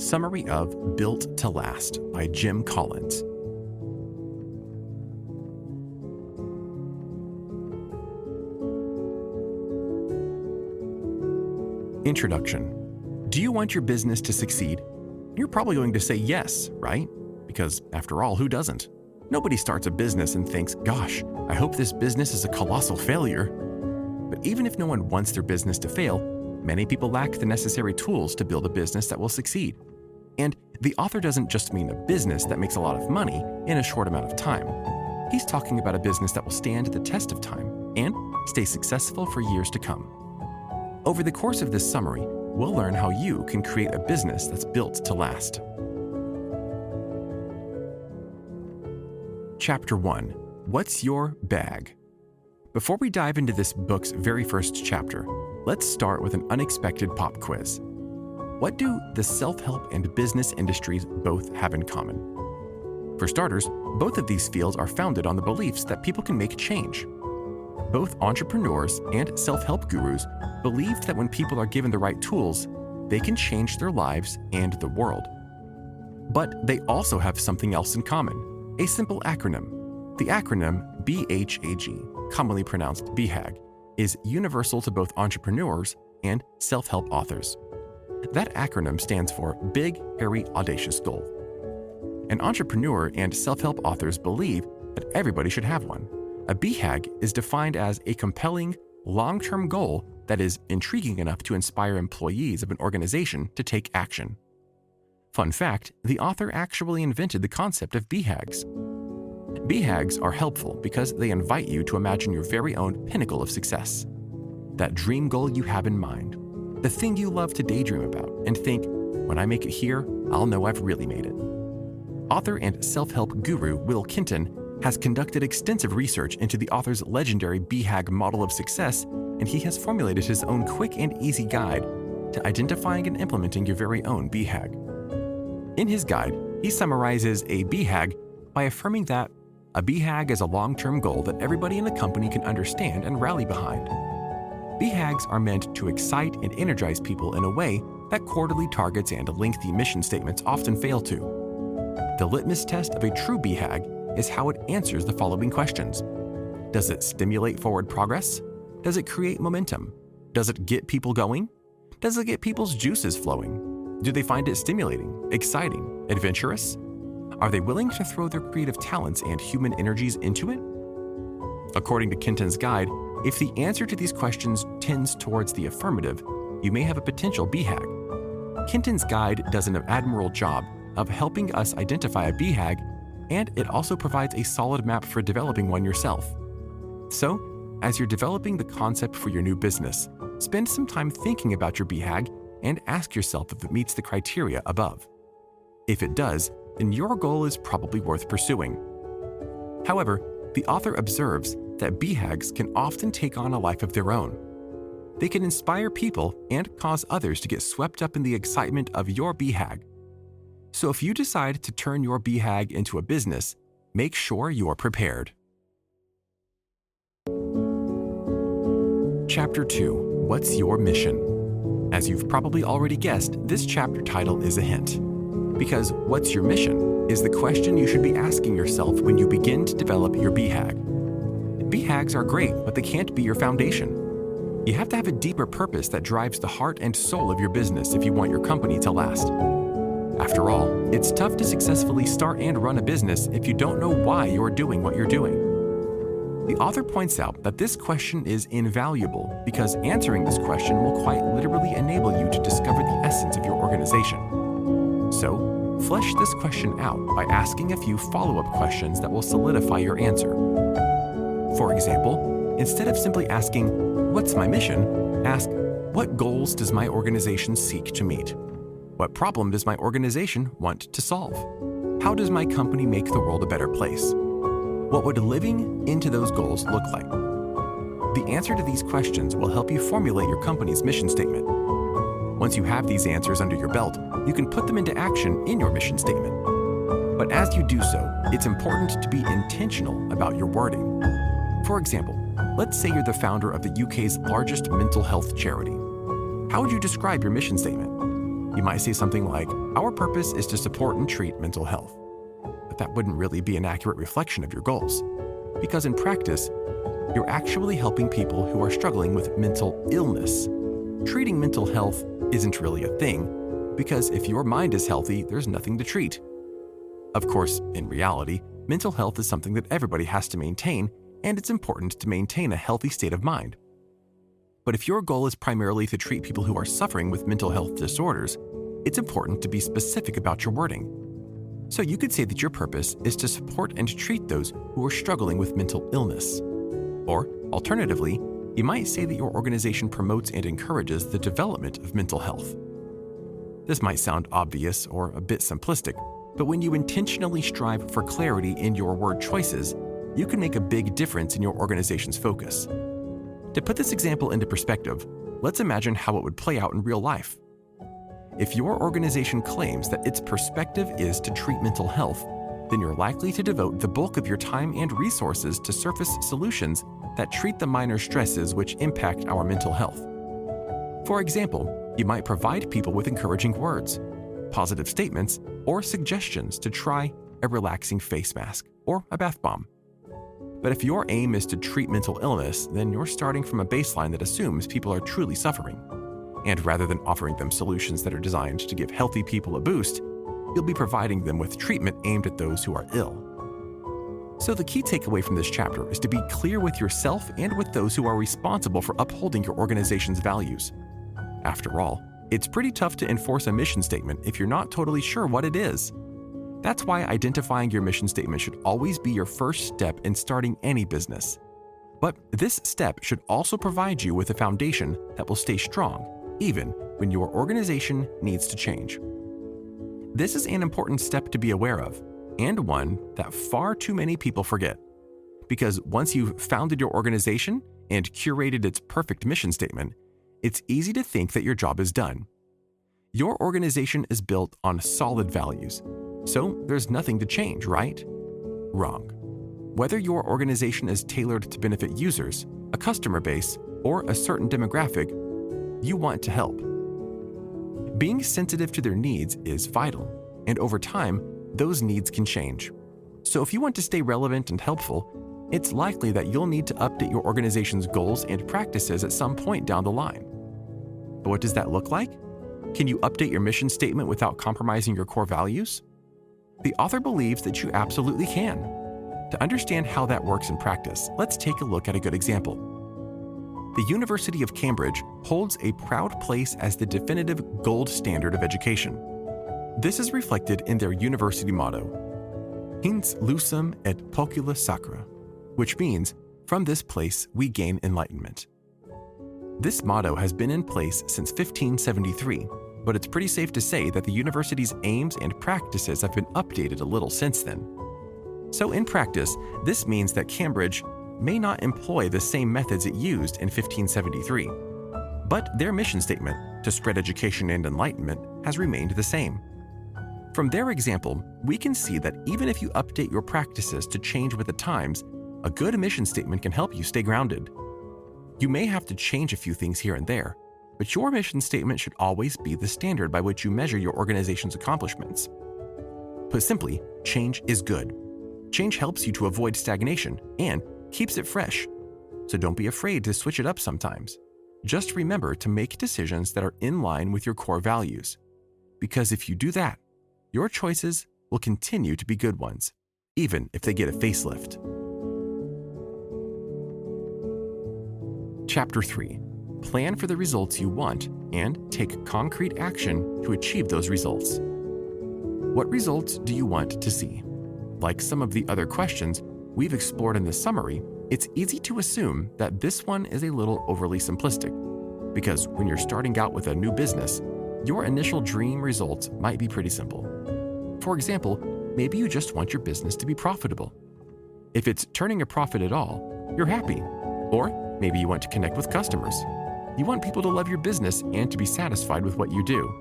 Summary of Built to Last by Jim Collins. Introduction. Do you want your business to succeed? You're probably going to say yes, right? Because after all, who doesn't? Nobody starts a business and thinks, gosh, I hope this business is a colossal failure. But even if no one wants their business to fail, many people lack the necessary tools to build a business that will succeed. And the author doesn't just mean a business that makes a lot of money in a short amount of time. He's talking about a business that will stand the test of time and stay successful for years to come. Over the course of this summary, we'll learn how you can create a business that's built to last. Chapter 1. What's your bag? Before we dive into this book's very first chapter, let's start with an unexpected pop quiz. What do the self-help and business industries both have in common? For starters, both of these fields are founded on the beliefs that people can make change. Both entrepreneurs and self-help gurus believed that when people are given the right tools, they can change their lives and the world. But they also have something else in common, a simple acronym. The acronym BHAG, commonly pronounced BHAG, is universal to both entrepreneurs and self-help authors. That acronym stands for Big, Hairy, Audacious Goal. An entrepreneur and self-help authors believe that everybody should have one. A BHAG is defined as a compelling, long-term goal that is intriguing enough to inspire employees of an organization to take action. Fun fact, the author actually invented the concept of BHAGs. BHAGs are helpful because they invite you to imagine your very own pinnacle of success. That dream goal you have in mind, the thing you love to daydream about and think, when I make it here, I'll know I've really made it. Author and self-help guru Will Kenton has conducted extensive research into the author's legendary BHAG model of success, and he has formulated his own quick and easy guide to identifying and implementing your very own BHAG. In his guide, he summarizes a BHAG by affirming that a BHAG is a long-term goal that everybody in the company can understand and rally behind. BHAGs are meant to excite and energize people in a way that quarterly targets and lengthy mission statements often fail to. The litmus test of a true BHAG is how it answers the following questions. Does it stimulate forward progress? Does it create momentum? Does it get people going? Does it get people's juices flowing? Do they find it stimulating, exciting, adventurous? Are they willing to throw their creative talents and human energies into it? According to Kenton's guide, if the answer to these questions tends towards the affirmative, you may have a potential BHAG. Kenton's guide does an admirable job of helping us identify a BHAG, and it also provides a solid map for developing one yourself. So, as you're developing the concept for your new business, spend some time thinking about your BHAG and ask yourself if it meets the criteria above. If it does, then your goal is probably worth pursuing. However, the author observes that BHAGs can often take on a life of their own. They can inspire people and cause others to get swept up in the excitement of your BHAG. So if you decide to turn your BHAG into a business, make sure you're prepared. Chapter 2. What's your mission? As you've probably already guessed, this chapter title is a hint. Because what's your mission is the question you should be asking yourself when you begin to develop your BHAG. BHAGs are great, but they can't be your foundation. You have to have a deeper purpose that drives the heart and soul of your business if you want your company to last. After all, it's tough to successfully start and run a business if you don't know why you're doing what you're doing. The author points out that this question is invaluable because answering this question will quite literally enable you to discover the essence of your organization. So, flesh this question out by asking a few follow-up questions that will solidify your answer. For example, instead of simply asking, "What's my mission?" ask, "What goals does my organization seek to meet? What problem does my organization want to solve? How does my company make the world a better place? What would living into those goals look like?" The answer to these questions will help you formulate your company's mission statement. Once you have these answers under your belt, you can put them into action in your mission statement. But as you do so, it's important to be intentional about your wording. For example, let's say you're the founder of the UK's largest mental health charity. How would you describe your mission statement? You might say something like, "Our purpose is to support and treat mental health." But that wouldn't really be an accurate reflection of your goals, because in practice, you're actually helping people who are struggling with mental illness. Treating mental health isn't really a thing, because if your mind is healthy, there's nothing to treat. Of course, in reality, mental health is something that everybody has to maintain, and it's important to maintain a healthy state of mind. But if your goal is primarily to treat people who are suffering with mental health disorders, it's important to be specific about your wording. So you could say that your purpose is to support and treat those who are struggling with mental illness. Or, alternatively, you might say that your organization promotes and encourages the development of mental health. This might sound obvious or a bit simplistic, but when you intentionally strive for clarity in your word choices, you can make a big difference in your organization's focus. To put this example into perspective, let's imagine how it would play out in real life. If your organization claims that its perspective is to treat mental health, then you're likely to devote the bulk of your time and resources to surface solutions that treat the minor stresses which impact our mental health. For example, you might provide people with encouraging words, positive statements, or suggestions to try a relaxing face mask or a bath bomb. But if your aim is to treat mental illness, then you're starting from a baseline that assumes people are truly suffering. And rather than offering them solutions that are designed to give healthy people a boost, you'll be providing them with treatment aimed at those who are ill. So the key takeaway from this chapter is to be clear with yourself and with those who are responsible for upholding your organization's values. After all, it's pretty tough to enforce a mission statement if you're not totally sure what it is. That's why identifying your mission statement should always be your first step in starting any business. But this step should also provide you with a foundation that will stay strong, even when your organization needs to change. This is an important step to be aware of, and one that far too many people forget. Because once you've founded your organization and curated its perfect mission statement, it's easy to think that your job is done. Your organization is built on solid values, so there's nothing to change, right? Wrong. Whether your organization is tailored to benefit users, a customer base, or a certain demographic, you want to help. Being sensitive to their needs is vital, and over time, those needs can change. So if you want to stay relevant and helpful, it's likely that you'll need to update your organization's goals and practices at some point down the line. But what does that look like? Can you update your mission statement without compromising your core values? The author believes that you absolutely can. To understand how that works in practice, let's take a look at a good example. The University of Cambridge holds a proud place as the definitive gold standard of education. This is reflected in their university motto, Hinc lucem et pocula sacra, which means, "From this place we gain enlightenment." This motto has been in place since 1573, but it's pretty safe to say that the university's aims and practices have been updated a little since then. So in practice, this means that Cambridge may not employ the same methods it used in 1573, but their mission statement, to spread education and enlightenment, has remained the same. From their example, we can see that even if you update your practices to change with the times, a good mission statement can help you stay grounded. You may have to change a few things here and there, but your mission statement should always be the standard by which you measure your organization's accomplishments. Put simply, change is good. Change helps you to avoid stagnation and keeps it fresh. So don't be afraid to switch it up sometimes. Just remember to make decisions that are in line with your core values. Because if you do that, your choices will continue to be good ones, even if they get a facelift. Chapter 3. Plan for the results you want and take concrete action to achieve those results. What results do you want to see? Like some of the other questions we've explored in this summary, it's easy to assume that this one is a little overly simplistic, because when you're starting out with a new business, your initial dream results might be pretty simple. For example, maybe you just want your business to be profitable. If it's turning a profit at all, you're happy. Or maybe you want to connect with customers. You want people to love your business and to be satisfied with what you do.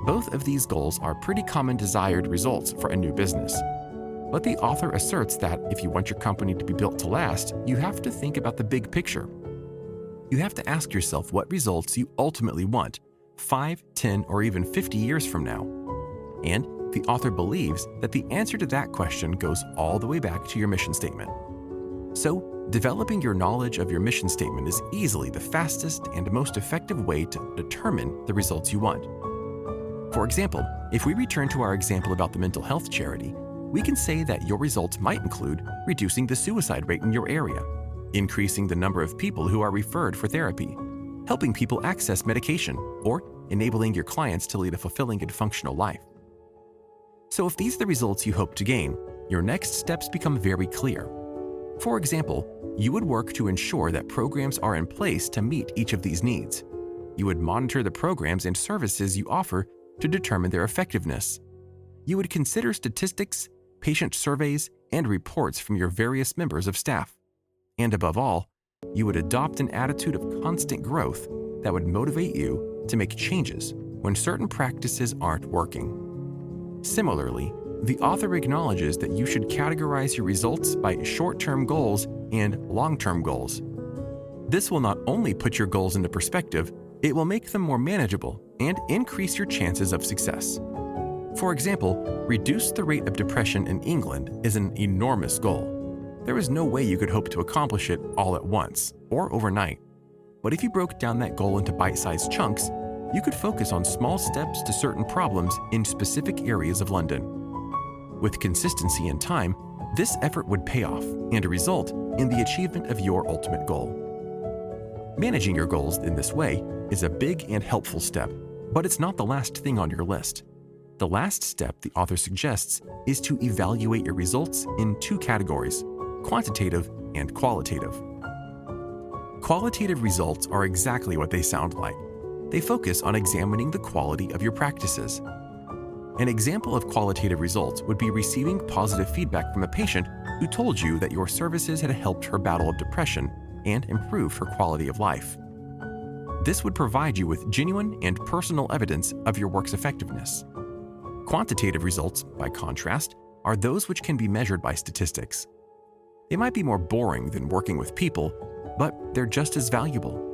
Both of these goals are pretty common desired results for a new business. But the author asserts that if you want your company to be built to last, you have to think about the big picture. You have to ask yourself what results you ultimately want, 5, 10, or even 50 years from now? And the author believes that the answer to that question goes all the way back to your mission statement. So, developing your knowledge of your mission statement is easily the fastest and most effective way to determine the results you want. For example, if we return to our example about the mental health charity, we can say that your results might include reducing the suicide rate in your area, increasing the number of people who are referred for therapy, helping people access medication, or enabling your clients to lead a fulfilling and functional life. So if these are the results you hope to gain, your next steps become very clear. For example, you would work to ensure that programs are in place to meet each of these needs. You would monitor the programs and services you offer to determine their effectiveness. You would consider statistics, patient surveys, and reports from your various members of staff. And above all, you would adopt an attitude of constant growth that would motivate you to make changes when certain practices aren't working. Similarly, the author acknowledges that you should categorize your results by short-term goals and long-term goals. This will not only put your goals into perspective, it will make them more manageable and increase your chances of success. For example, reduce the rate of depression in England is an enormous goal. There is no way you could hope to accomplish it all at once or overnight. But if you broke down that goal into bite-sized chunks, you could focus on small steps to certain problems in specific areas of London. With consistency and time, this effort would pay off and result in the achievement of your ultimate goal. Managing your goals in this way is a big and helpful step, but it's not the last thing on your list. The last step the author suggests is to evaluate your results in two categories: quantitative and qualitative. Qualitative results are exactly what they sound like. They focus on examining the quality of your practices. An example of qualitative results would be receiving positive feedback from a patient who told you that your services had helped her battle of depression and improved her quality of life. This would provide you with genuine and personal evidence of your work's effectiveness. Quantitative results, by contrast, are those which can be measured by statistics. They might be more boring than working with people, but they're just as valuable.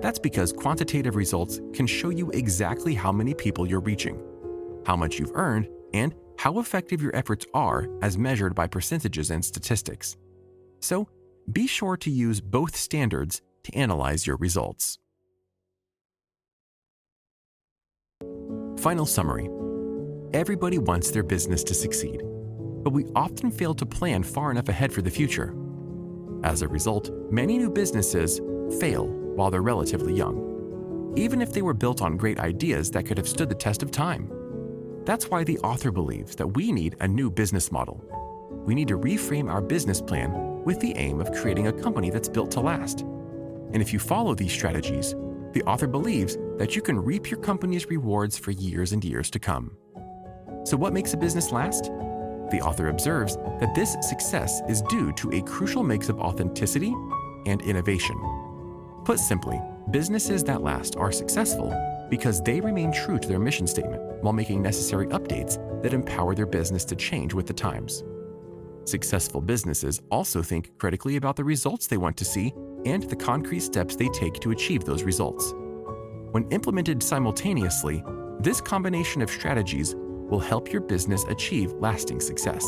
That's because quantitative results can show you exactly how many people you're reaching, how much you've earned, and how effective your efforts are as measured by percentages and statistics. So, be sure to use both standards to analyze your results. Final summary. Everybody wants their business to succeed, but we often fail to plan far enough ahead for the future. As a result, many new businesses fail while they're relatively young, even if they were built on great ideas that could have stood the test of time. That's why the author believes that we need a new business model. We need to reframe our business plan with the aim of creating a company that's built to last. And if you follow these strategies, the author believes that you can reap your company's rewards for years and years to come. So what makes a business last? The author observes that this success is due to a crucial mix of authenticity and innovation. Put simply, businesses that last are successful because they remain true to their mission statement while making necessary updates that empower their business to change with the times. Successful businesses also think critically about the results they want to see and the concrete steps they take to achieve those results. When implemented simultaneously, this combination of strategies will help your business achieve lasting success.